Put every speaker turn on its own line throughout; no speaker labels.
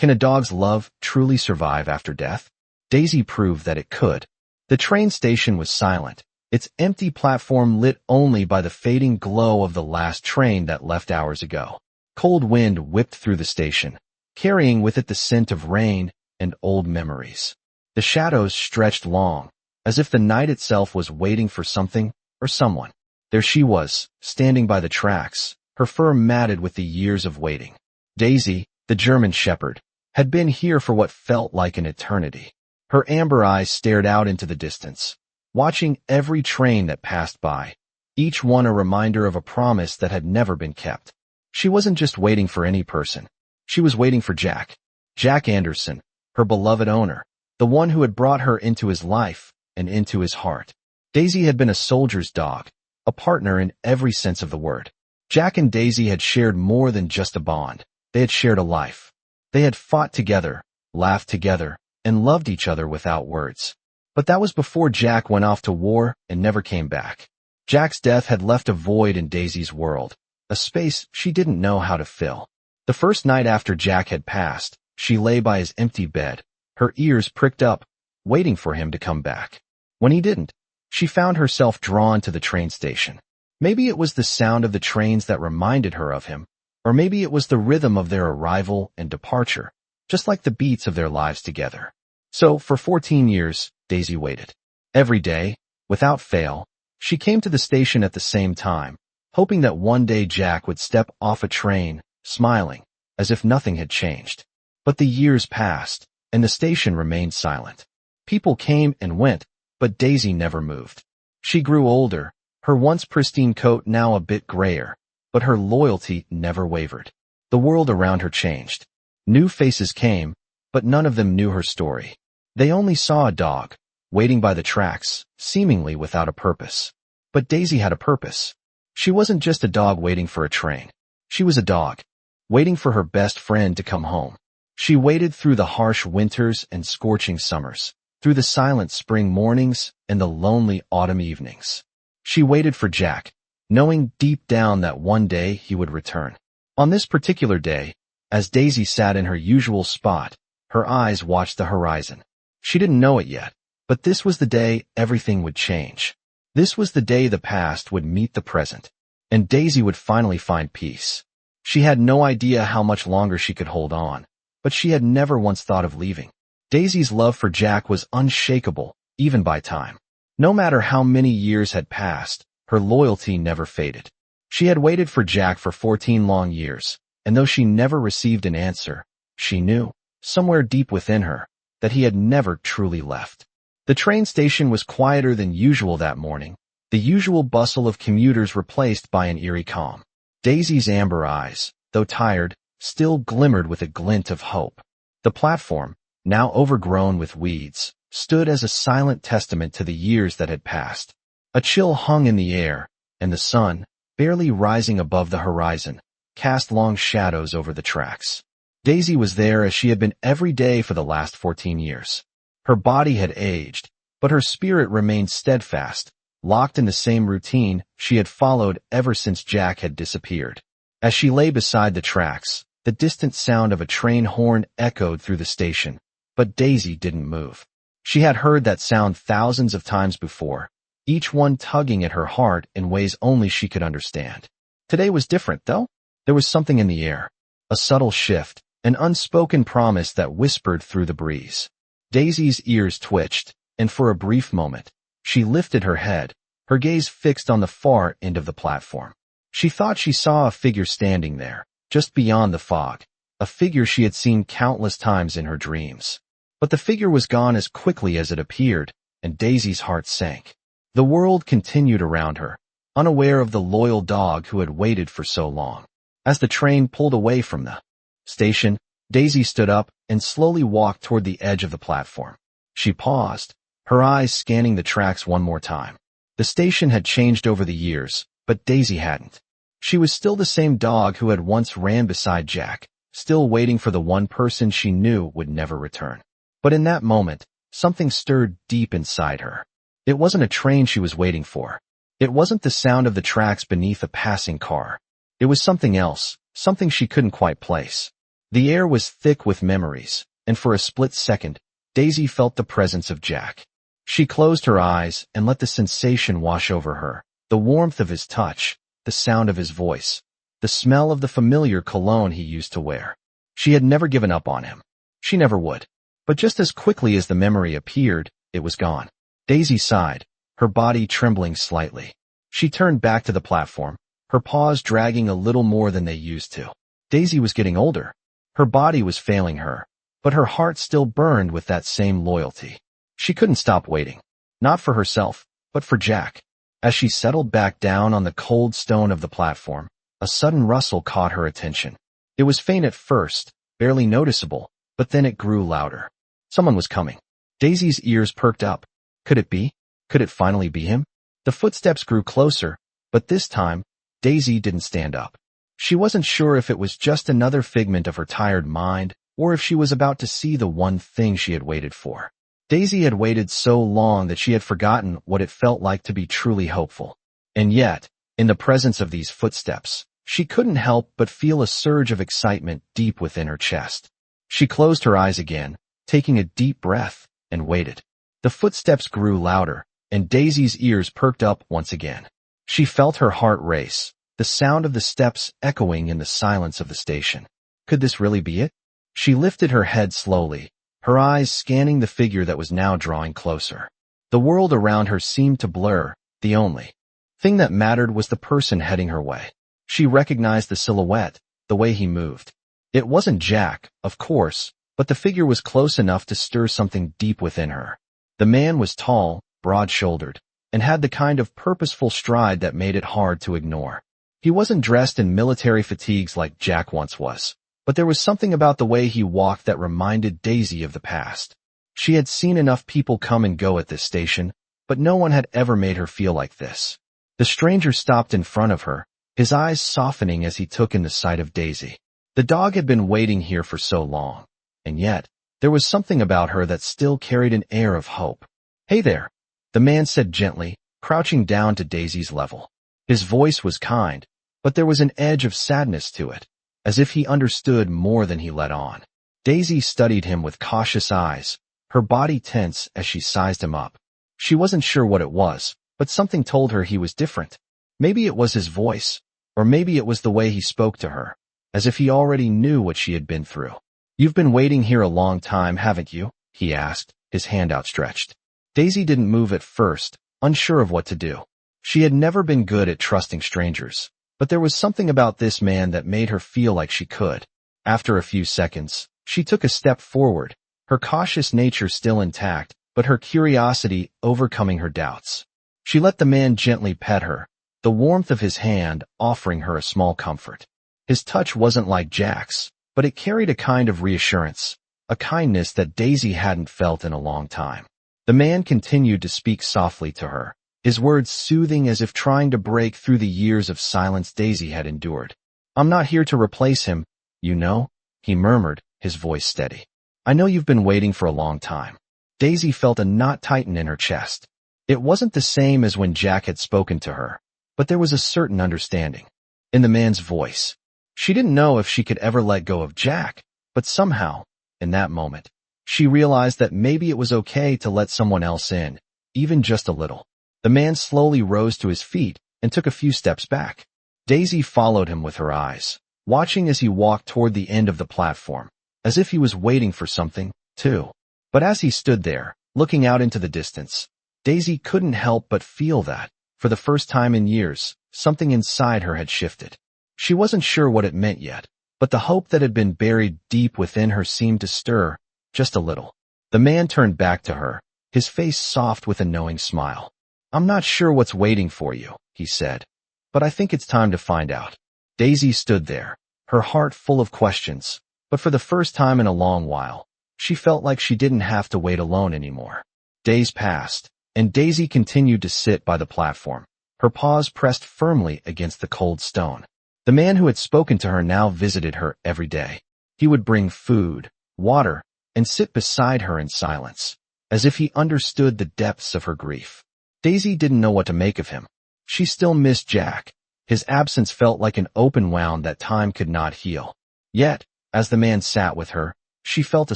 Can a dog's love truly survive after death? Daisy proved that it could. The train station was silent, its empty platform lit only by the fading glow of the last train that left hours ago. Cold wind whipped through the station, carrying with it the scent of rain and old memories. The shadows stretched long, as if the night itself was waiting for something or someone. There she was, standing by the tracks, her fur matted with the years of waiting. Daisy, the German shepherd, had been here for what felt like an eternity. Her amber eyes stared out into the distance, watching every train that passed by, each one a reminder of a promise that had never been kept. She wasn't just waiting for any person. She was waiting for Jack. Jack Anderson, her beloved owner, the one who had brought her into his life and into his heart. Daisy had been a soldier's dog, a partner in every sense of the word. Jack and Daisy had shared more than just a bond. They had shared a life. They had fought together, laughed together, and loved each other without words. But that was before Jack went off to war and never came back. Jack's death had left a void in Daisy's world, a space she didn't know how to fill. The first night after Jack had passed, she lay by his empty bed, her ears pricked up, waiting for him to come back. When he didn't, she found herself drawn to the train station. Maybe it was the sound of the trains that reminded her of him, or maybe it was the rhythm of their arrival and departure, just like the beats of their lives together. So, for 14 years, Daisy waited. Every day, without fail, she came to the station at the same time, hoping that one day Jack would step off a train, smiling, as if nothing had changed. But the years passed, and the station remained silent. People came and went, but Daisy never moved. She grew older, her once pristine coat now a bit grayer, but her loyalty never wavered. The world around her changed. New faces came, but none of them knew her story. They only saw a dog, waiting by the tracks, seemingly without a purpose. But Daisy had a purpose. She wasn't just a dog waiting for a train. She was a dog, waiting for her best friend to come home. She waited through the harsh winters and scorching summers, through the silent spring mornings and the lonely autumn evenings. She waited for Jack, knowing deep down that one day he would return. On this particular day, as Daisy sat in her usual spot, her eyes watched the horizon. She didn't know it yet, but this was the day everything would change. This was the day the past would meet the present, and Daisy would finally find peace. She had no idea how much longer she could hold on, but she had never once thought of leaving. Daisy's love for Jack was unshakable, even by time. No matter how many years had passed, her loyalty never faded. She had waited for Jack for 14 long years, and though she never received an answer, she knew, somewhere deep within her, that he had never truly left. The train station was quieter than usual that morning, the usual bustle of commuters replaced by an eerie calm. Daisy's amber eyes, though tired, still glimmered with a glint of hope. The platform, now overgrown with weeds, stood as a silent testament to the years that had passed. A chill hung in the air, and the sun, barely rising above the horizon, cast long shadows over the tracks. Daisy was there as she had been every day for the last 14 years. Her body had aged, but her spirit remained steadfast, locked in the same routine she had followed ever since Jack had disappeared. As she lay beside the tracks, the distant sound of a train horn echoed through the station, but Daisy didn't move. She had heard that sound thousands of times before, each one tugging at her heart in ways only she could understand. Today was different, though. There was something in the air, a subtle shift, an unspoken promise that whispered through the breeze. Daisy's ears twitched, and for a brief moment, she lifted her head, her gaze fixed on the far end of the platform. She thought she saw a figure standing there, just beyond the fog, a figure she had seen countless times in her dreams. But the figure was gone as quickly as it appeared, and Daisy's heart sank. The world continued around her, unaware of the loyal dog who had waited for so long. As the train pulled away from the station, Daisy stood up and slowly walked toward the edge of the platform. She paused, her eyes scanning the tracks one more time. The station had changed over the years, but Daisy hadn't. She was still the same dog who had once ran beside Jack, still waiting for the one person she knew would never return. But in that moment, something stirred deep inside her. It wasn't a train she was waiting for. It wasn't the sound of the tracks beneath a passing car. It was something else, something she couldn't quite place. The air was thick with memories, and for a split second, Daisy felt the presence of Jack. She closed her eyes and let the sensation wash over her, the warmth of his touch, the sound of his voice, the smell of the familiar cologne he used to wear. She had never given up on him. She never would. But just as quickly as the memory appeared, it was gone. Daisy sighed, her body trembling slightly. She turned back to the platform, her paws dragging a little more than they used to. Daisy was getting older. Her body was failing her, but her heart still burned with that same loyalty. She couldn't stop waiting. Not for herself, but for Jack. As she settled back down on the cold stone of the platform, a sudden rustle caught her attention. It was faint at first, barely noticeable, but then it grew louder. Someone was coming. Daisy's ears perked up. Could it be? Could it finally be him? The footsteps grew closer, but this time, Daisy didn't stand up. She wasn't sure if it was just another figment of her tired mind, or if she was about to see the one thing she had waited for. Daisy had waited so long that she had forgotten what it felt like to be truly hopeful. And yet, in the presence of these footsteps, she couldn't help but feel a surge of excitement deep within her chest. She closed her eyes again, taking a deep breath, and waited. The footsteps grew louder, and Daisy's ears perked up once again. She felt her heart race, the sound of the steps echoing in the silence of the station. Could this really be it? She lifted her head slowly, her eyes scanning the figure that was now drawing closer. The world around her seemed to blur. The only thing that mattered was the person heading her way. She recognized the silhouette, the way he moved. It wasn't Jack, of course, but the figure was close enough to stir something deep within her. The man was tall, broad-shouldered, and had the kind of purposeful stride that made it hard to ignore. He wasn't dressed in military fatigues like Jack once was, but there was something about the way he walked that reminded Daisy of the past. She had seen enough people come and go at this station, but no one had ever made her feel like this. The stranger stopped in front of her, his eyes softening as he took in the sight of Daisy. The dog had been waiting here for so long, and yet, there was something about her that still carried an air of hope. "Hey there," the man said gently, crouching down to Daisy's level. His voice was kind, but there was an edge of sadness to it, as if he understood more than he let on. Daisy studied him with cautious eyes, her body tense as she sized him up. She wasn't sure what it was, but something told her he was different. Maybe it was his voice, or maybe it was the way he spoke to her, as if he already knew what she had been through. "You've been waiting here a long time, haven't you?" he asked, his hand outstretched. Daisy didn't move at first, unsure of what to do. She had never been good at trusting strangers, but there was something about this man that made her feel like she could. After a few seconds, she took a step forward, her cautious nature still intact, but her curiosity overcoming her doubts. She let the man gently pet her, the warmth of his hand offering her a small comfort. His touch wasn't like Jack's, but it carried a kind of reassurance, a kindness that Daisy hadn't felt in a long time. The man continued to speak softly to her, his words soothing as if trying to break through the years of silence Daisy had endured. "I'm not here to replace him, you know," he murmured, his voice steady. "I know you've been waiting for a long time." Daisy felt a knot tighten in her chest. It wasn't the same as when Jack had spoken to her, but there was a certain understanding in the man's voice. She didn't know if she could ever let go of Jack, but somehow, in that moment, she realized that maybe it was okay to let someone else in, even just a little. The man slowly rose to his feet and took a few steps back. Daisy followed him with her eyes, watching as he walked toward the end of the platform, as if he was waiting for something, too. But as he stood there, looking out into the distance, Daisy couldn't help but feel that, for the first time in years, something inside her had shifted. She wasn't sure what it meant yet, but the hope that had been buried deep within her seemed to stir, just a little. The man turned back to her, his face soft with a knowing smile. "I'm not sure what's waiting for you," he said, "but I think it's time to find out." Daisy stood there, her heart full of questions, but for the first time in a long while, she felt like she didn't have to wait alone anymore. Days passed, and Daisy continued to sit by the platform, her paws pressed firmly against the cold stone. The man who had spoken to her now visited her every day. He would bring food, water, and sit beside her in silence, as if he understood the depths of her grief. Daisy didn't know what to make of him. She still missed Jack. His absence felt like an open wound that time could not heal. Yet, As the man sat with her, she felt a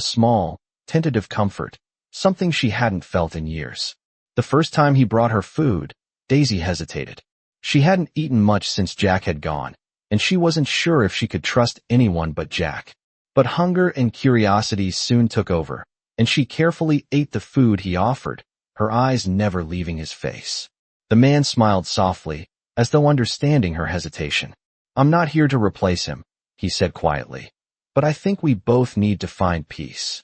small, tentative comfort, something she hadn't felt in years. The first time he brought her food, Daisy hesitated. She hadn't eaten much since Jack had gone, and she wasn't sure if she could trust anyone but Jack. But hunger and curiosity soon took over, and she carefully ate the food he offered, her eyes never leaving his face. The man smiled softly, as though understanding her hesitation. "I'm not here to replace him," he said quietly. "But I think we both need to find peace."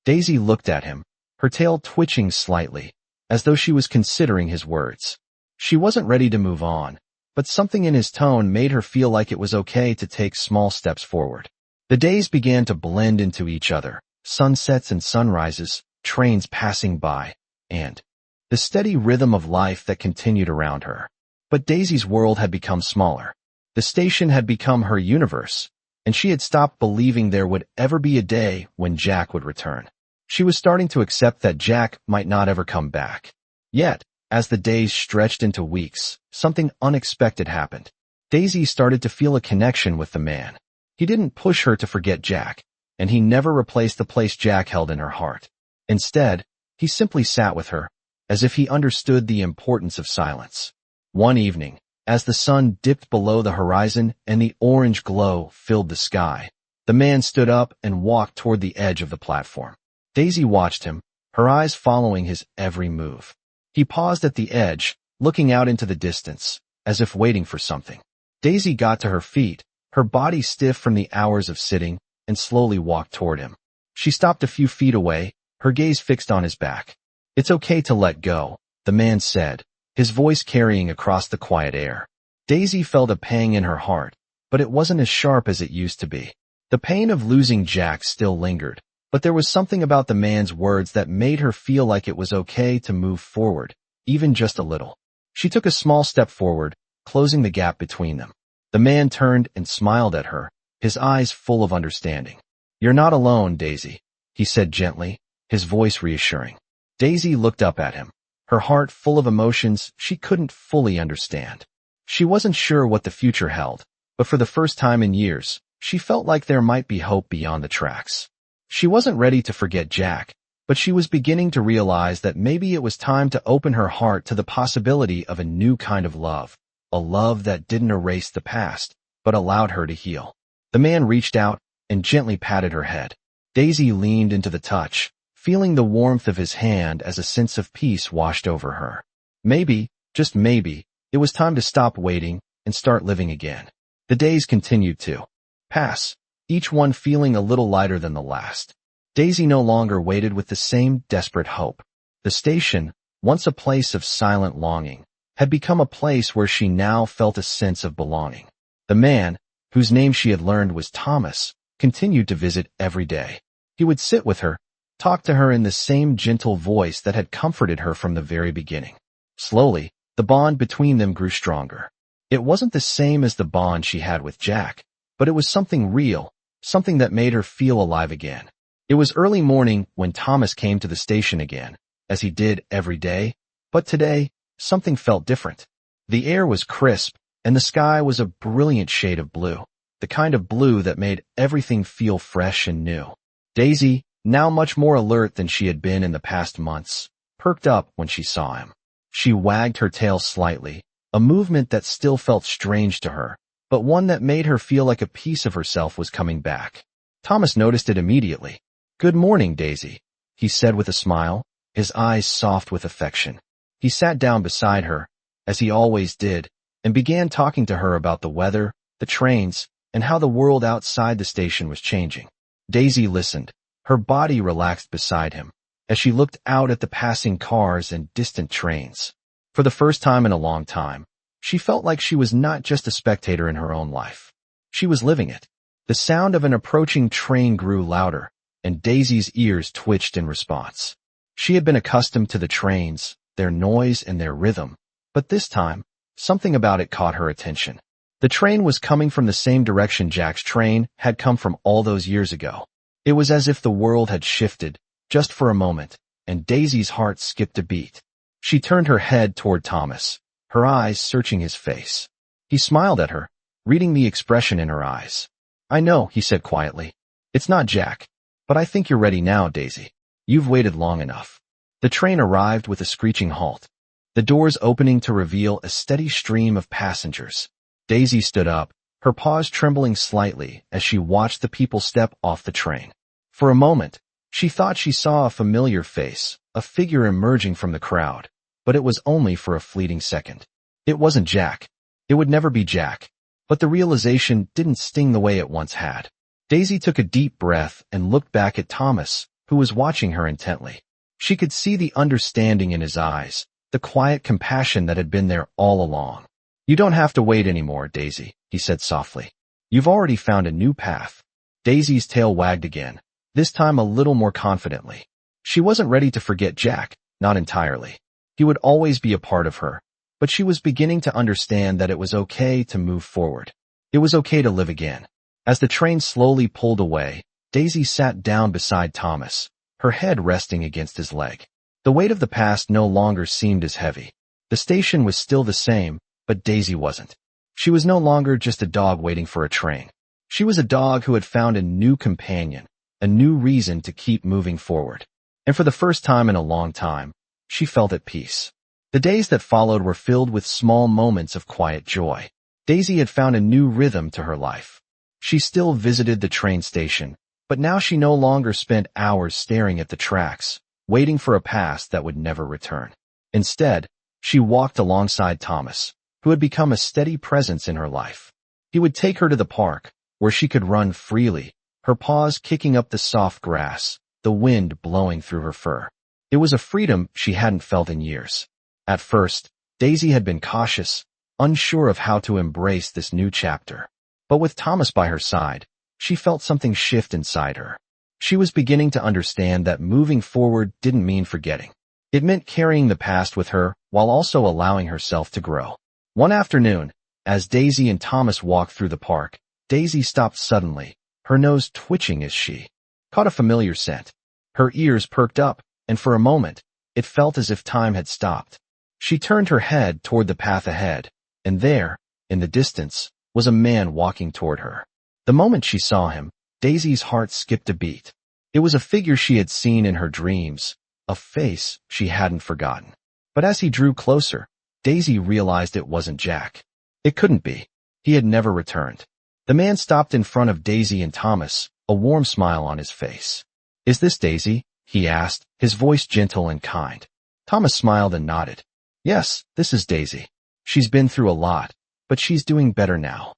Daisy looked at him, her tail twitching slightly, as though she was considering his words. She wasn't ready to move on, but something in his tone made her feel like it was okay to take small steps forward. The days began to blend into each other, sunsets and sunrises, trains passing by, and the steady rhythm of life that continued around her. But Daisy's world had become smaller. The station had become her universe, and she had stopped believing there would ever be a day when Jack would return. She was starting to accept that Jack might not ever come back. Yet, as the days stretched into weeks, something unexpected happened. Daisy started to feel a connection with the man. He didn't push her to forget Jack, and he never replaced the place Jack held in her heart. Instead, he simply sat with her, as if he understood the importance of silence. One evening, as the sun dipped below the horizon and the orange glow filled the sky, the man stood up and walked toward the edge of the platform. Daisy watched him, her eyes following his every move. He paused at the edge, looking out into the distance, as if waiting for something. Daisy got to her feet, her body stiff from the hours of sitting, and slowly walked toward him. She stopped a few feet away, her gaze fixed on his back. "It's okay to let go," the man said, his voice carrying across the quiet air. Daisy felt a pang in her heart, but it wasn't as sharp as it used to be. The pain of losing Jack still lingered, but there was something about the man's words that made her feel like it was okay to move forward, even just a little. She took a small step forward, closing the gap between them. The man turned and smiled at her, his eyes full of understanding. "You're not alone, Daisy," he said gently, his voice reassuring. Daisy looked up at him, her heart full of emotions she couldn't fully understand. She wasn't sure what the future held, but for the first time in years, she felt like there might be hope beyond the tracks. She wasn't ready to forget Jack, but she was beginning to realize that maybe it was time to open her heart to the possibility of a new kind of love, a love that didn't erase the past, but allowed her to heal. The man reached out and gently patted her head. Daisy leaned into the touch, feeling the warmth of his hand as a sense of peace washed over her. Maybe, just maybe, it was time to stop waiting and start living again. The days continued to pass, each one feeling a little lighter than the last. Daisy no longer waited with the same desperate hope. The station, once a place of silent longing, had become a place where she now felt a sense of belonging. The man, whose name she had learned was Thomas, continued to visit every day. He would sit with her, talk to her in the same gentle voice that had comforted her from the very beginning. Slowly, the bond between them grew stronger. It wasn't the same as the bond she had with Jack, but it was something real, something that made her feel alive again. It was early morning when Thomas came to the station again, as he did every day, but today, something felt different. The air was crisp, and the sky was a brilliant shade of blue, the kind of blue that made everything feel fresh and new. Daisy, now much more alert than she had been in the past months, perked up when she saw him. She wagged her tail slightly, a movement that still felt strange to her, but one that made her feel like a piece of herself was coming back. Thomas noticed it immediately. "Good morning, Daisy," he said with a smile, his eyes soft with affection. He sat down beside her, as he always did, and began talking to her about the weather, the trains, and how the world outside the station was changing. Daisy listened, her body relaxed beside him, as she looked out at the passing cars and distant trains. For the first time in a long time, she felt like she was not just a spectator in her own life. She was living it. The sound of an approaching train grew louder, and Daisy's ears twitched in response. She had been accustomed to the trains, their noise and their rhythm, but this time, something about it caught her attention. The train was coming from the same direction Jack's train had come from all those years ago. It was as if the world had shifted, just for a moment, and Daisy's heart skipped a beat. She turned her head toward Thomas, her eyes searching his face. He smiled at her, reading the expression in her eyes. "I know," he said quietly. It's not Jack. But I think you're ready now, Daisy. You've waited long enough. The train arrived with a screeching halt, the doors opening to reveal a steady stream of passengers. Daisy stood up, her paws trembling slightly as she watched the people step off the train. For a moment, she thought she saw a familiar face, a figure emerging from the crowd, but it was only for a fleeting second. It wasn't Jack. It would never be Jack. But the realization didn't sting the way it once had. Daisy took a deep breath and looked back at Thomas, who was watching her intently. She could see the understanding in his eyes, the quiet compassion that had been there all along. You don't have to wait anymore, Daisy, he said softly. You've already found a new path. Daisy's tail wagged again, this time a little more confidently. She wasn't ready to forget Jack, not entirely. He would always be a part of her, but she was beginning to understand that it was okay to move forward. It was okay to live again. As the train slowly pulled away, Daisy sat down beside Thomas, her head resting against his leg. The weight of the past no longer seemed as heavy. The station was still the same, but Daisy wasn't. She was no longer just a dog waiting for a train. She was a dog who had found a new companion, a new reason to keep moving forward. And for the first time in a long time, she felt at peace. The days that followed were filled with small moments of quiet joy. Daisy had found a new rhythm to her life. She still visited the train station, but now she no longer spent hours staring at the tracks, waiting for a past that would never return. Instead, she walked alongside Thomas, who had become a steady presence in her life. He would take her to the park, where she could run freely, her paws kicking up the soft grass, the wind blowing through her fur. It was a freedom she hadn't felt in years. At first, Daisy had been cautious, unsure of how to embrace this new chapter. But with Thomas by her side, she felt something shift inside her. She was beginning to understand that moving forward didn't mean forgetting. It meant carrying the past with her while also allowing herself to grow. One afternoon, as Daisy and Thomas walked through the park, Daisy stopped suddenly, her nose twitching as she caught a familiar scent. Her ears perked up, and for a moment, it felt as if time had stopped. She turned her head toward the path ahead, and there, in the distance, was a man walking toward her. The moment she saw him, Daisy's heart skipped a beat. It was a figure she had seen in her dreams, a face she hadn't forgotten. But as he drew closer, Daisy realized it wasn't Jack. It couldn't be. He had never returned. The man stopped in front of Daisy and Thomas, a warm smile on his face. "Is this Daisy?" he asked, his voice gentle and kind. Thomas smiled and nodded. "Yes, this is Daisy. She's been through a lot, but she's doing better now."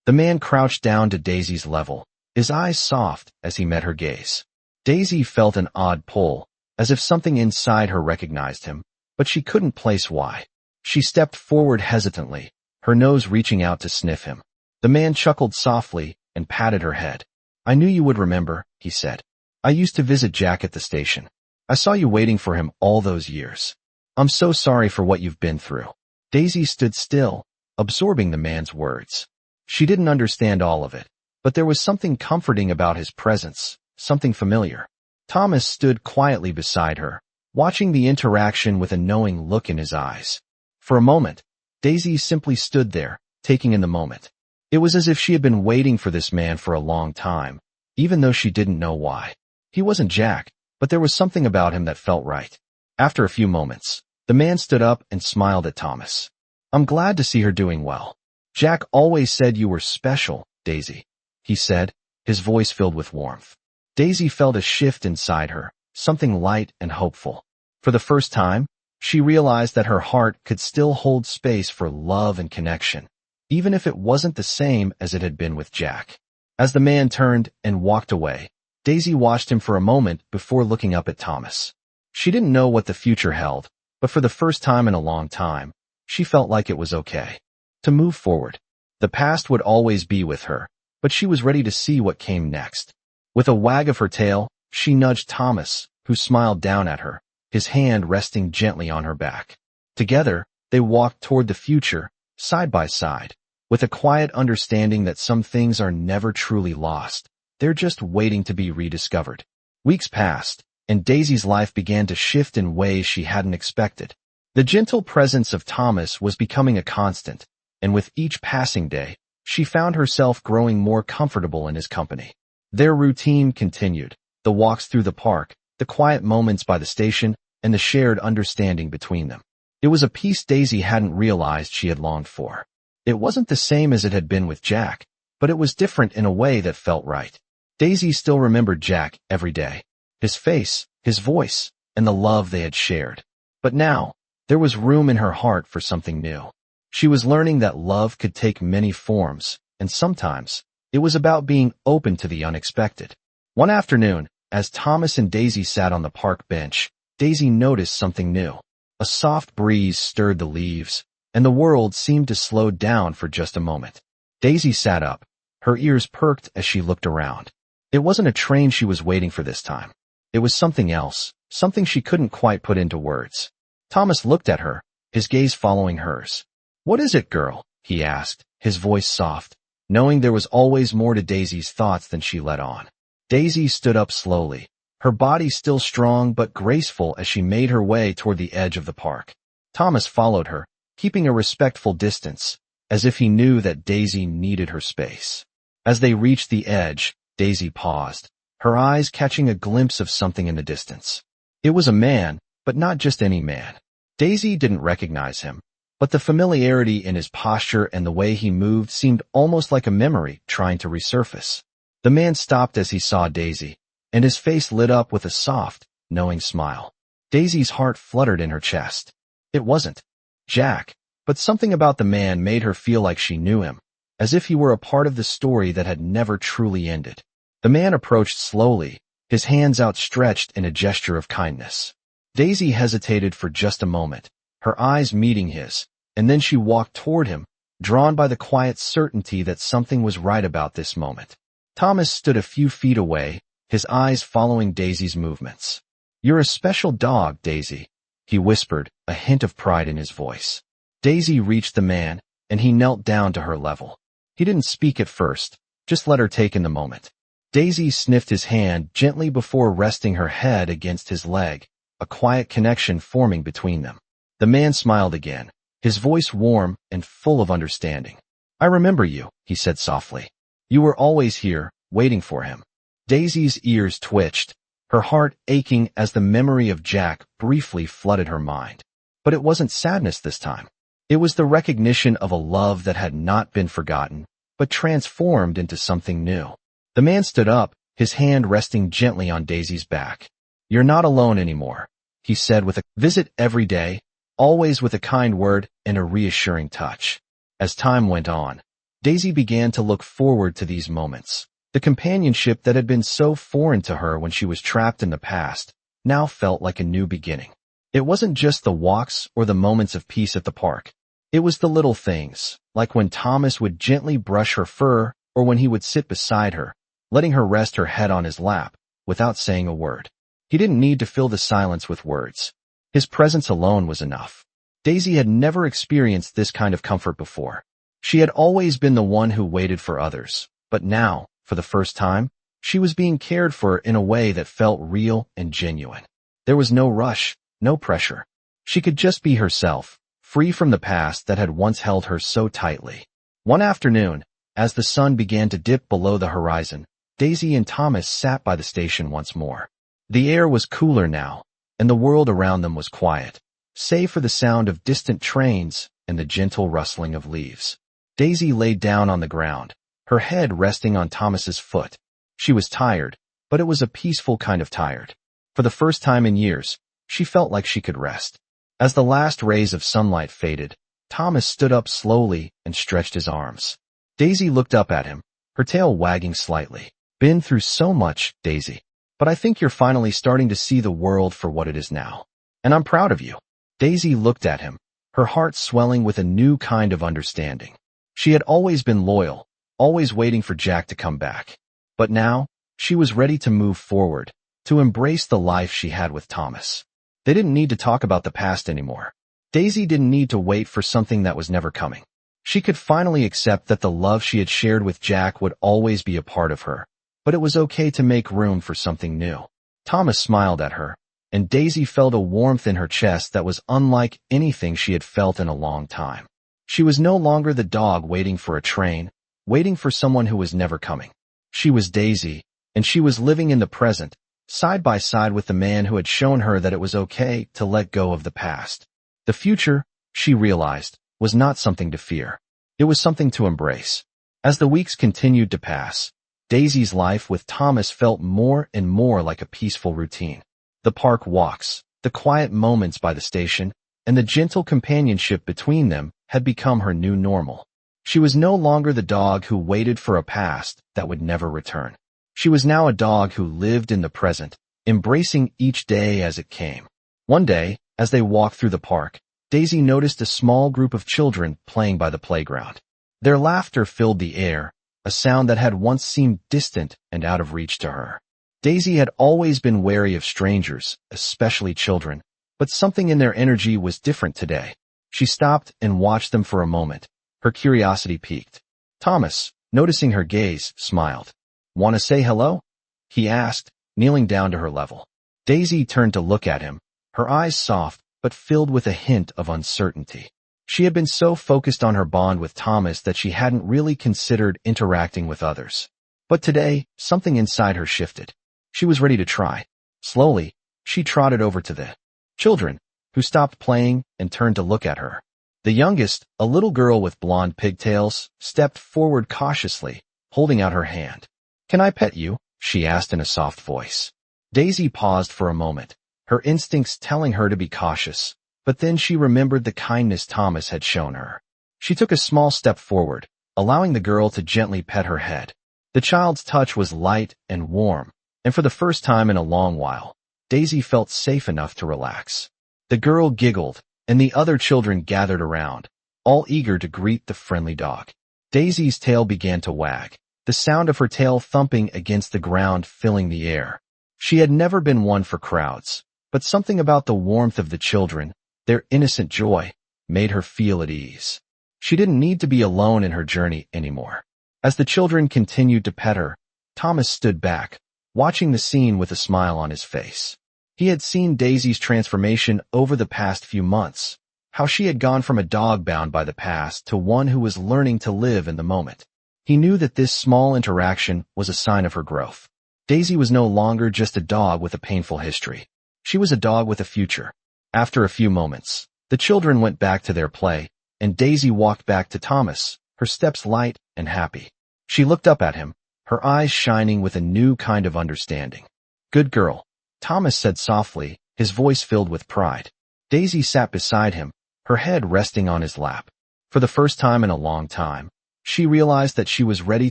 The man crouched down to Daisy's level, his eyes soft as he met her gaze. Daisy felt an odd pull, as if something inside her recognized him, but she couldn't place why. She stepped forward hesitantly, her nose reaching out to sniff him. The man chuckled softly and patted her head. "I knew you would remember," he said. "I used to visit Jack at the station. I saw you waiting for him all those years. I'm so sorry for what you've been through." Daisy stood still, absorbing the man's words. She didn't understand all of it, but there was something comforting about his presence, something familiar. Thomas stood quietly beside her, watching the interaction with a knowing look in his eyes. For a moment, Daisy simply stood there, taking in the moment. It was as if she had been waiting for this man for a long time, even though she didn't know why. He wasn't Jack, but there was something about him that felt right. After a few moments, the man stood up and smiled at Thomas. "I'm glad to see her doing well. Jack always said you were special, Daisy," he said, his voice filled with warmth. Daisy felt a shift inside her, something light and hopeful. For the first time, she realized that her heart could still hold space for love and connection, even if it wasn't the same as it had been with Jack. As the man turned and walked away, Daisy watched him for a moment before looking up at Thomas. She didn't know what the future held, but for the first time in a long time, she felt like it was okay to move forward. The past would always be with her, but she was ready to see what came next. With a wag of her tail, she nudged Thomas, who smiled down at her, his hand resting gently on her back. Together, they walked toward the future, side by side, with a quiet understanding that some things are never truly lost. They're just waiting to be rediscovered. Weeks passed, and Daisy's life began to shift in ways she hadn't expected. The gentle presence of Thomas was becoming a constant, and with each passing day, she found herself growing more comfortable in his company. Their routine continued, the walks through the park, the quiet moments by the station, and the shared understanding between them. It was a peace Daisy hadn't realized she had longed for. It wasn't the same as it had been with Jack, but it was different in a way that felt right. Daisy still remembered Jack every day. His face, his voice, and the love they had shared. But now, there was room in her heart for something new. She was learning that love could take many forms, and sometimes, it was about being open to the unexpected. One afternoon, as Thomas and Daisy sat on the park bench, Daisy noticed something new. A soft breeze stirred the leaves, and the world seemed to slow down for just a moment. Daisy sat up, her ears perked as she looked around. It wasn't a train she was waiting for this time. It was something else, something she couldn't quite put into words. Thomas looked at her, his gaze following hers. "What is it, girl?" he asked, his voice soft, knowing there was always more to Daisy's thoughts than she let on. Daisy stood up slowly, her body still strong but graceful as she made her way toward the edge of the park. Thomas followed her, keeping a respectful distance, as if he knew that Daisy needed her space. As they reached the edge, Daisy paused, her eyes catching a glimpse of something in the distance. It was a man, but not just any man. Daisy didn't recognize him, but the familiarity in his posture and the way he moved seemed almost like a memory trying to resurface. The man stopped as he saw Daisy, and his face lit up with a soft, knowing smile. Daisy's heart fluttered in her chest. It wasn't Jack, but something about the man made her feel like she knew him, as if he were a part of the story that had never truly ended. The man approached slowly, his hands outstretched in a gesture of kindness. Daisy hesitated for just a moment, her eyes meeting his, and then she walked toward him, drawn by the quiet certainty that something was right about this moment. Thomas stood a few feet away, his eyes following Daisy's movements. "You're a special dog, Daisy," he whispered, a hint of pride in his voice. Daisy reached the man, and he knelt down to her level. He didn't speak at first, just let her take in the moment. Daisy sniffed his hand gently before resting her head against his leg, a quiet connection forming between them. The man smiled again, his voice warm and full of understanding. "I remember you," he said softly. "You were always here, waiting for him." Daisy's ears twitched, her heart aching as the memory of Jack briefly flooded her mind. But it wasn't sadness this time. It was the recognition of a love that had not been forgotten, but transformed into something new. The man stood up, his hand resting gently on Daisy's back. "You're not alone anymore," he said with a visit every day, always with a kind word and a reassuring touch. As time went on, Daisy began to look forward to these moments. The companionship that had been so foreign to her when she was trapped in the past now felt like a new beginning. It wasn't just the walks or the moments of peace at the park. It was the little things, like when Thomas would gently brush her fur or when he would sit beside her, letting her rest her head on his lap, without saying a word. He didn't need to fill the silence with words. His presence alone was enough. Daisy had never experienced this kind of comfort before. She had always been the one who waited for others, but now, for the first time, she was being cared for in a way that felt real and genuine. There was no rush, no pressure. She could just be herself, free from the past that had once held her so tightly. One afternoon, as the sun began to dip below the horizon, Daisy and Thomas sat by the station once more. The air was cooler now, and the world around them was quiet, save for the sound of distant trains and the gentle rustling of leaves. Daisy lay down on the ground, her head resting on Thomas's foot. She was tired, but it was a peaceful kind of tired. For the first time in years, she felt like she could rest. As the last rays of sunlight faded, Thomas stood up slowly and stretched his arms. Daisy looked up at him, her tail wagging slightly. "Been through so much, Daisy. But I think you're finally starting to see the world for what it is now. And I'm proud of you." Daisy looked at him, her heart swelling with a new kind of understanding. She had always been loyal, always waiting for Jack to come back. But now, she was ready to move forward, to embrace the life she had with Thomas. They didn't need to talk about the past anymore. Daisy didn't need to wait for something that was never coming. She could finally accept that the love she had shared with Jack would always be a part of her, but it was okay to make room for something new. Thomas smiled at her, and Daisy felt a warmth in her chest that was unlike anything she had felt in a long time. She was no longer the dog waiting for a train, waiting for someone who was never coming. She was Daisy, and she was living in the present, side by side with the man who had shown her that it was okay to let go of the past. The future, she realized, was not something to fear. It was something to embrace. As the weeks continued to pass, Daisy's life with Thomas felt more and more like a peaceful routine. The park walks, the quiet moments by the station, and the gentle companionship between them had become her new normal. She was no longer the dog who waited for a past that would never return. She was now a dog who lived in the present, embracing each day as it came. One day, as they walked through the park, Daisy noticed a small group of children playing by the playground. Their laughter filled the air, a sound that had once seemed distant and out of reach to her. Daisy had always been wary of strangers, especially children, but something in their energy was different today. She stopped and watched them for a moment. Her curiosity piqued. Thomas, noticing her gaze, smiled. "Want to say hello?" he asked, kneeling down to her level. Daisy turned to look at him, her eyes soft but filled with a hint of uncertainty. She had been so focused on her bond with Thomas that she hadn't really considered interacting with others. But today, something inside her shifted. She was ready to try. Slowly, she trotted over to the children, who stopped playing and turned to look at her. The youngest, a little girl with blonde pigtails, stepped forward cautiously, holding out her hand. "Can I pet you?" she asked in a soft voice. Daisy paused for a moment, her instincts telling her to be cautious, but then she remembered the kindness Thomas had shown her. She took a small step forward, allowing the girl to gently pet her head. The child's touch was light and warm, and for the first time in a long while, Daisy felt safe enough to relax. The girl giggled, and the other children gathered around, all eager to greet the friendly dog. Daisy's tail began to wag, the sound of her tail thumping against the ground filling the air. She had never been one for crowds, but something about the warmth of the children, their innocent joy, made her feel at ease. She didn't need to be alone in her journey anymore. As the children continued to pet her, Thomas stood back, watching the scene with a smile on his face. He had seen Daisy's transformation over the past few months, how she had gone from a dog bound by the past to one who was learning to live in the moment. He knew that this small interaction was a sign of her growth. Daisy was no longer just a dog with a painful history. She was a dog with a future. After a few moments, the children went back to their play, and Daisy walked back to Thomas, her steps light and happy. She looked up at him, her eyes shining with a new kind of understanding. "Good girl," Thomas said softly, his voice filled with pride. Daisy sat beside him, her head resting on his lap. For the first time in a long time, she realized that she was ready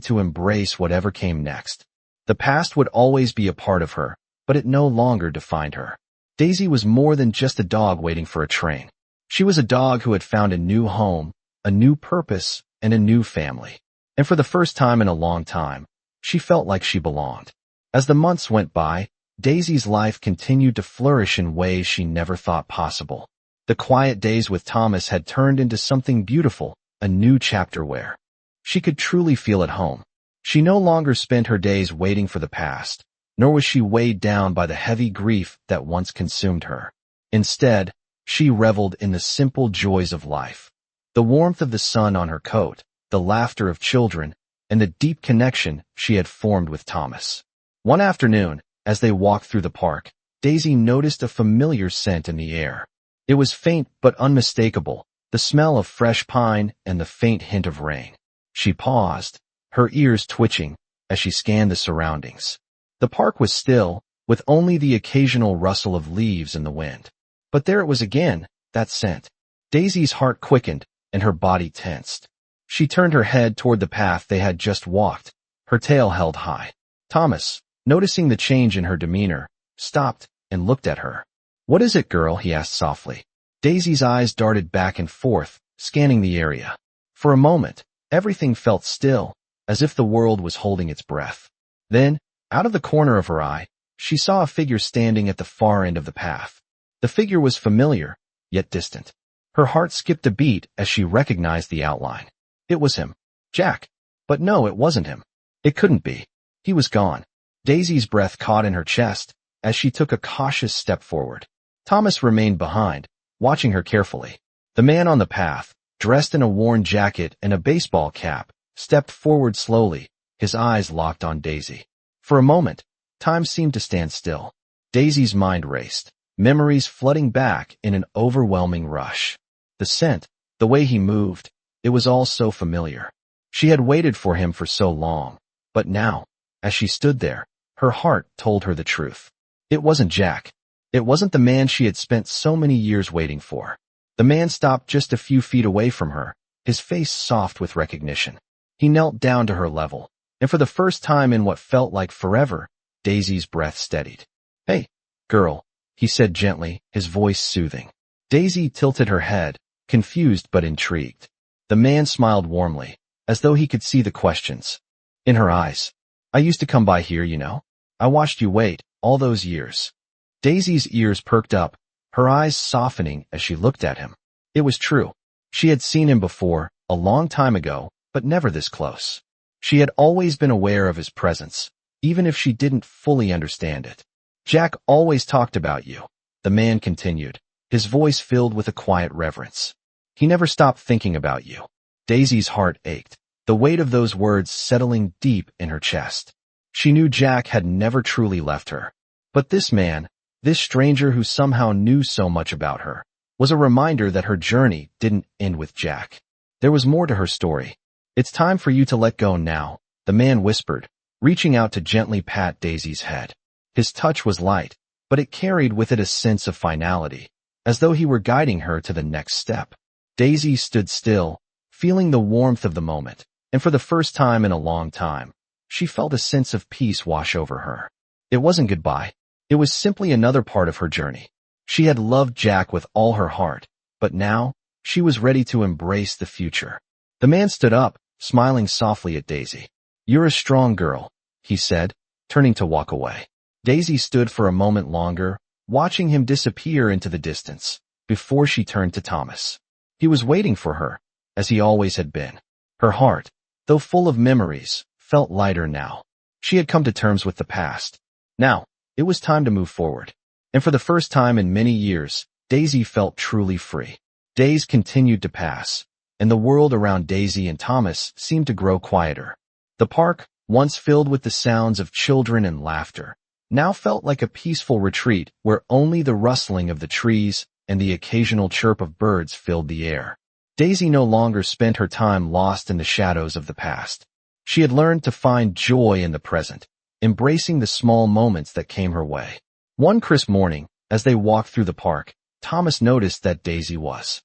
to embrace whatever came next. The past would always be a part of her, but it no longer defined her. Daisy was more than just a dog waiting for a train. She was a dog who had found a new home, a new purpose, and a new family. And for the first time in a long time, she felt like she belonged. As the months went by, Daisy's life continued to flourish in ways she never thought possible. The quiet days with Thomas had turned into something beautiful, a new chapter where she could truly feel at home. She no longer spent her days waiting for the past, nor was she weighed down by the heavy grief that once consumed her. Instead, she reveled in the simple joys of life. The warmth of the sun on her coat, the laughter of children, and the deep connection she had formed with Thomas. One afternoon, as they walked through the park, Daisy noticed a familiar scent in the air. It was faint but unmistakable, the smell of fresh pine and the faint hint of rain. She paused, her ears twitching, as she scanned the surroundings. The park was still, with only the occasional rustle of leaves in the wind. But there it was again, that scent. Daisy's heart quickened, and her body tensed. She turned her head toward the path they had just walked, her tail held high. Thomas, noticing the change in her demeanor, stopped and looked at her. "What is it, girl?" he asked softly. Daisy's eyes darted back and forth, scanning the area. For a moment, everything felt still, as if the world was holding its breath. Then, out of the corner of her eye, she saw a figure standing at the far end of the path. The figure was familiar, yet distant. Her heart skipped a beat as she recognized the outline. It was him. Jack. But no, it wasn't him. It couldn't be. He was gone. Daisy's breath caught in her chest as she took a cautious step forward. Thomas remained behind, watching her carefully. The man on the path, dressed in a worn jacket and a baseball cap, stepped forward slowly, his eyes locked on Daisy. For a moment, time seemed to stand still. Daisy's mind raced, memories flooding back in an overwhelming rush. The scent, the way he moved, it was all so familiar. She had waited for him for so long, but now, as she stood there, her heart told her the truth. It wasn't Jack. It wasn't the man she had spent so many years waiting for. The man stopped just a few feet away from her, his face soft with recognition. He knelt down to her level, and for the first time in what felt like forever, Daisy's breath steadied. "Hey, girl," he said gently, his voice soothing. Daisy tilted her head, confused but intrigued. The man smiled warmly, as though he could see the questions in her eyes. "I used to come by here, you know. I watched you wait, all those years." Daisy's ears perked up, her eyes softening as she looked at him. It was true. She had seen him before, a long time ago, but never this close. She had always been aware of his presence, even if she didn't fully understand it. "Jack always talked about you," the man continued, his voice filled with a quiet reverence. "He never stopped thinking about you." Daisy's heart ached, the weight of those words settling deep in her chest. She knew Jack had never truly left her. But this man, this stranger who somehow knew so much about her, was a reminder that her journey didn't end with Jack. There was more to her story. "It's time for you to let go now," the man whispered, reaching out to gently pat Daisy's head. His touch was light, but it carried with it a sense of finality, as though he were guiding her to the next step. Daisy stood still, feeling the warmth of the moment, and for the first time in a long time, she felt a sense of peace wash over her. It wasn't goodbye. It was simply another part of her journey. She had loved Jack with all her heart, but now, she was ready to embrace the future. The man stood up, smiling softly at Daisy. "You're a strong girl," he said, turning to walk away. Daisy stood for a moment longer, watching him disappear into the distance, before she turned to Thomas. He was waiting for her, as he always had been. Her heart, though full of memories, felt lighter now. She had come to terms with the past. Now, it was time to move forward. And for the first time in many years, Daisy felt truly free. Days continued to pass, and the world around Daisy and Thomas seemed to grow quieter. The park, once filled with the sounds of children and laughter, now felt like a peaceful retreat where only the rustling of the trees and the occasional chirp of birds filled the air. Daisy no longer spent her time lost in the shadows of the past. She had learned to find joy in the present, embracing the small moments that came her way. One crisp morning, as they walked through the park, Thomas noticed that Daisy was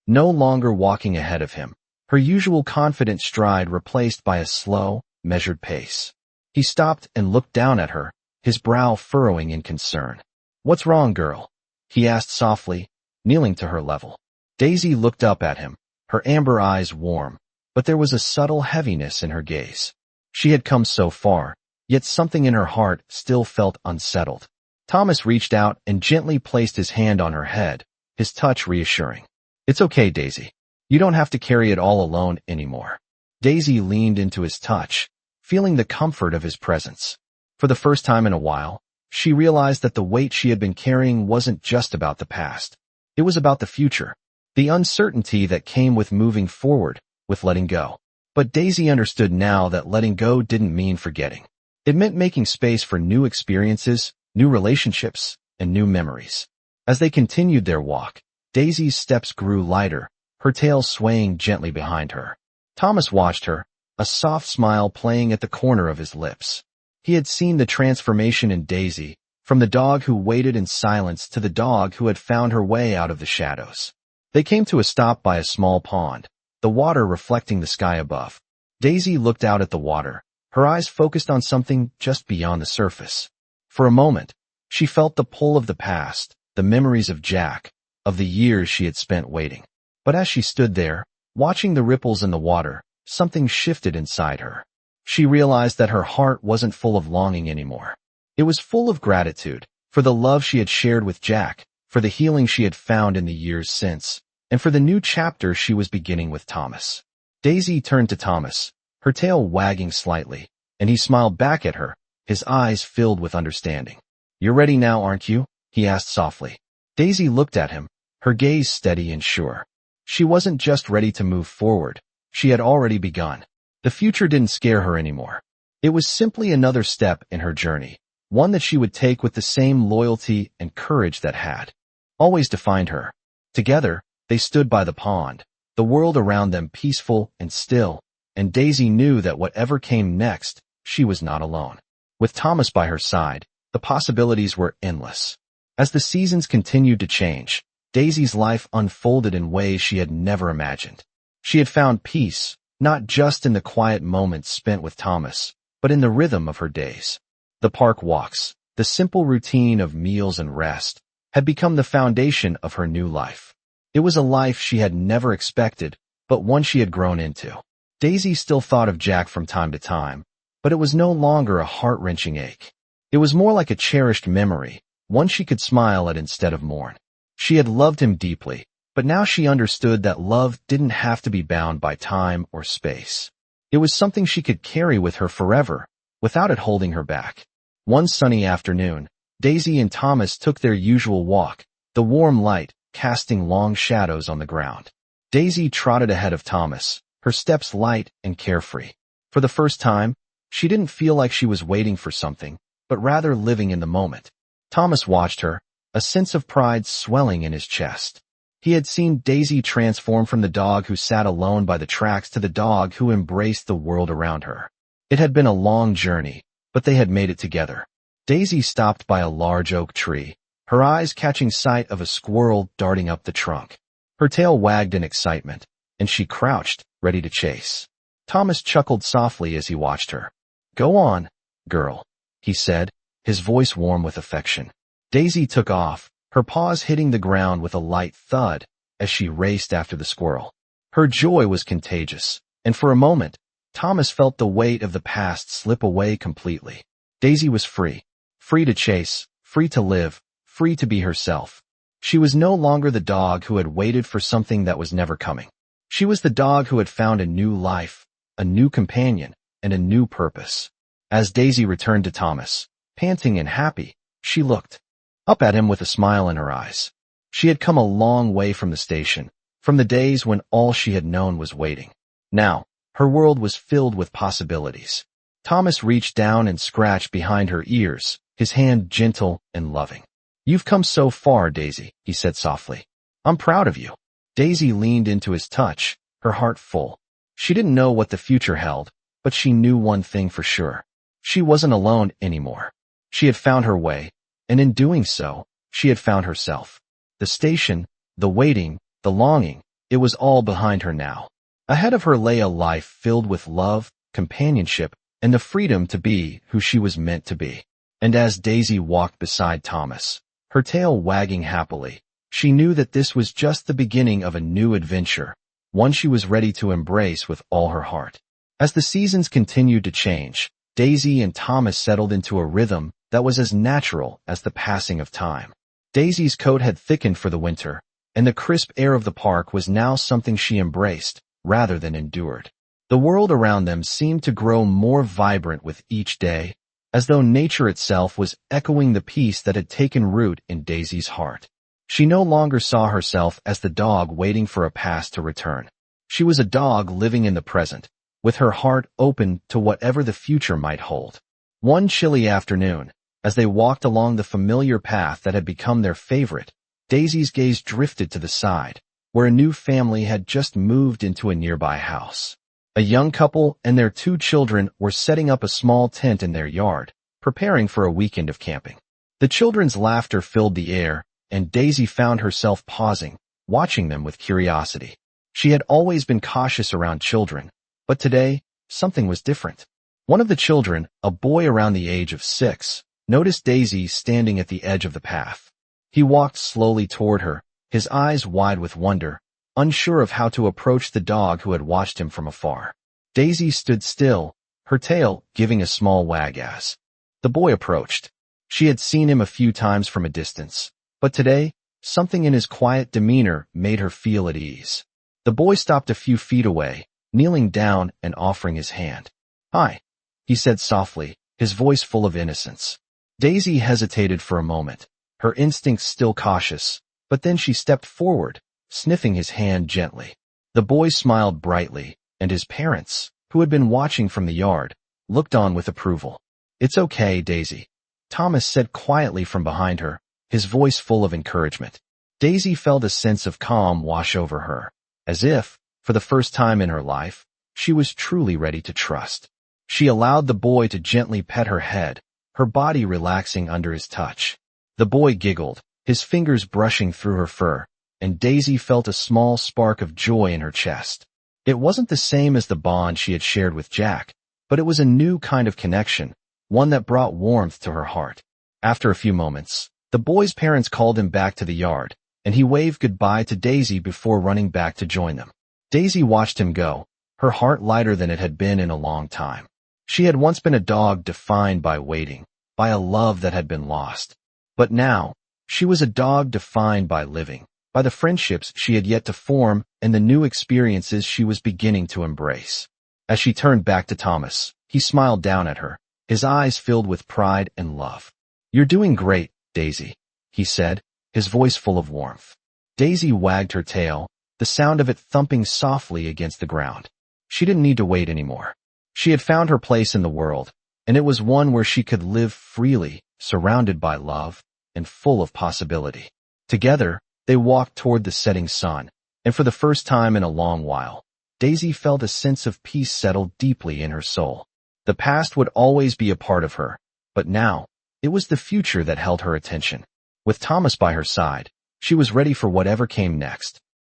no longer walking ahead of him, her usual confident stride replaced by a slow, measured pace. He stopped and looked down at her, his brow furrowing in concern. "What's wrong, girl?" he asked softly, kneeling to her level. Daisy looked up at him, her amber eyes warm, but there was a subtle heaviness in her gaze. She had come so far, yet something in her heart still felt unsettled. Thomas reached out and gently placed his hand on her head, his touch reassuring. "It's okay, Daisy. You don't have to carry it all alone anymore." Daisy leaned into his touch, feeling the comfort of his presence. For the first time in a while, she realized that the weight she had been carrying wasn't just about the past. It was about the future, the uncertainty that came with moving forward, with letting go. But Daisy understood now that letting go didn't mean forgetting. It meant making space for new experiences, new relationships, and new memories. As they continued their walk, Daisy's steps grew lighter, her tail swaying gently behind her. Thomas watched her, a soft smile playing at the corner of his lips. He had seen the transformation in Daisy, from the dog who waited in silence to the dog who had found her way out of the shadows. They came to a stop by a small pond, the water reflecting the sky above. Daisy looked out at the water, her eyes focused on something just beyond the surface. For a moment, she felt the pull of the past, the memories of Jack, of the years she had spent waiting. But as she stood there, watching the ripples in the water, something shifted inside her. She realized that her heart wasn't full of longing anymore. It was full of gratitude, for the love she had shared with Jack, for the healing she had found in the years since, and for the new chapter she was beginning with Thomas. Daisy turned to Thomas, her tail wagging slightly, and he smiled back at her, his eyes filled with understanding. "You're ready now, aren't you?" he asked softly. Daisy looked at him, her gaze steady and sure. She wasn't just ready to move forward, she had already begun. The future didn't scare her anymore. It was simply another step in her journey, one that she would take with the same loyalty and courage that had always defined her. Together, they stood by the pond, the world around them peaceful and still, and Daisy knew that whatever came next, she was not alone. With Thomas by her side, the possibilities were endless. As the seasons continued to change, Daisy's life unfolded in ways she had never imagined. She had found peace, not just in the quiet moments spent with Thomas, but in the rhythm of her days. The park walks, the simple routine of meals and rest, had become the foundation of her new life. It was a life she had never expected, but one she had grown into. Daisy still thought of Jack from time to time, but it was no longer a heart-wrenching ache. It was more like a cherished memory, one she could smile at instead of mourn. She had loved him deeply, but now she understood that love didn't have to be bound by time or space. It was something she could carry with her forever, without it holding her back. One sunny afternoon, Daisy and Thomas took their usual walk, the warm light casting long shadows on the ground. Daisy trotted ahead of Thomas, her steps light and carefree. For the first time, she didn't feel like she was waiting for something, but rather living in the moment. Thomas watched her, a sense of pride swelling in his chest. He had seen Daisy transform from the dog who sat alone by the tracks to the dog who embraced the world around her. It had been a long journey, but they had made it together. Daisy stopped by a large oak tree, her eyes catching sight of a squirrel darting up the trunk. Her tail wagged in excitement, and she crouched, ready to chase. Thomas chuckled softly as he watched her. "Go on, girl," he said, his voice warm with affection. Daisy took off, her paws hitting the ground with a light thud as she raced after the squirrel. Her joy was contagious, and for a moment, Thomas felt the weight of the past slip away completely. Daisy was free to chase, free to live, free to be herself. She was no longer the dog who had waited for something that was never coming. She was the dog who had found a new life, a new companion, and a new purpose. As Daisy returned to Thomas, panting and happy, she looked up at him with a smile in her eyes. She had come a long way from the station, from the days when all she had known was waiting. Now, her world was filled with possibilities. Thomas reached down and scratched behind her ears, his hand gentle and loving. "You've come so far, Daisy," he said softly. "I'm proud of you." Daisy leaned into his touch, her heart full. She didn't know what the future held, but she knew one thing for sure. She wasn't alone anymore. She had found her way, and in doing so, she had found herself. The station, the waiting, the longing, it was all behind her now. Ahead of her lay a life filled with love, companionship, and the freedom to be who she was meant to be. And as Daisy walked beside Thomas, her tail wagging happily, she knew that this was just the beginning of a new adventure, one she was ready to embrace with all her heart. As the seasons continued to change, Daisy and Thomas settled into a rhythm that was as natural as the passing of time. Daisy's coat had thickened for the winter, and the crisp air of the park was now something she embraced rather than endured. The world around them seemed to grow more vibrant with each day, as though nature itself was echoing the peace that had taken root in Daisy's heart. She no longer saw herself as the dog waiting for a past to return. She was a dog living in the present, with her heart open to whatever the future might hold. One chilly afternoon, as they walked along the familiar path that had become their favorite, Daisy's gaze drifted to the side, where a new family had just moved into a nearby house. A young couple and their 2 children were setting up a small tent in their yard, preparing for a weekend of camping. The children's laughter filled the air, and Daisy found herself pausing, watching them with curiosity. She had always been cautious around children, but today, something was different. One of the children, a boy around the age of 6, noticed Daisy standing at the edge of the path. He walked slowly toward her, his eyes wide with wonder, unsure of how to approach the dog who had watched him from afar. Daisy stood still, her tail giving a small wag as the boy approached. She had seen him a few times from a distance, but today, something in his quiet demeanor made her feel at ease. The boy stopped a few feet away, kneeling down and offering his hand. "Hi," he said softly, his voice full of innocence. Daisy hesitated for a moment, her instincts still cautious, but then she stepped forward, sniffing his hand gently. The boy smiled brightly, and his parents, who had been watching from the yard, looked on with approval. "It's okay, Daisy," Thomas said quietly from behind her, his voice full of encouragement. Daisy felt a sense of calm wash over her, as if, for the first time in her life, she was truly ready to trust. She allowed the boy to gently pet her head, her body relaxing under his touch. The boy giggled, his fingers brushing through her fur, and Daisy felt a small spark of joy in her chest. It wasn't the same as the bond she had shared with Jack, but it was a new kind of connection, one that brought warmth to her heart. After a few moments, the boy's parents called him back to the yard, and he waved goodbye to Daisy before running back to join them. Daisy watched him go, her heart lighter than it had been in a long time. She had once been a dog defined by waiting, by a love that had been lost. But now, she was a dog defined by living, by the friendships she had yet to form and the new experiences she was beginning to embrace. As she turned back to Thomas, he smiled down at her, his eyes filled with pride and love. "You're doing great, Daisy," he said, his voice full of warmth. Daisy wagged her tail, the sound of it thumping softly against the ground. She didn't need to wait anymore. She had found her place in the world, and it was one where she could live freely, surrounded by love, and full of possibility. Together, they walked toward the setting sun, and for the first time in a long while, Daisy felt a sense of peace settle deeply in her soul. The past would always be a part of her, but now, it was the future that held her attention. With Thomas by her side, she was ready for whatever came next.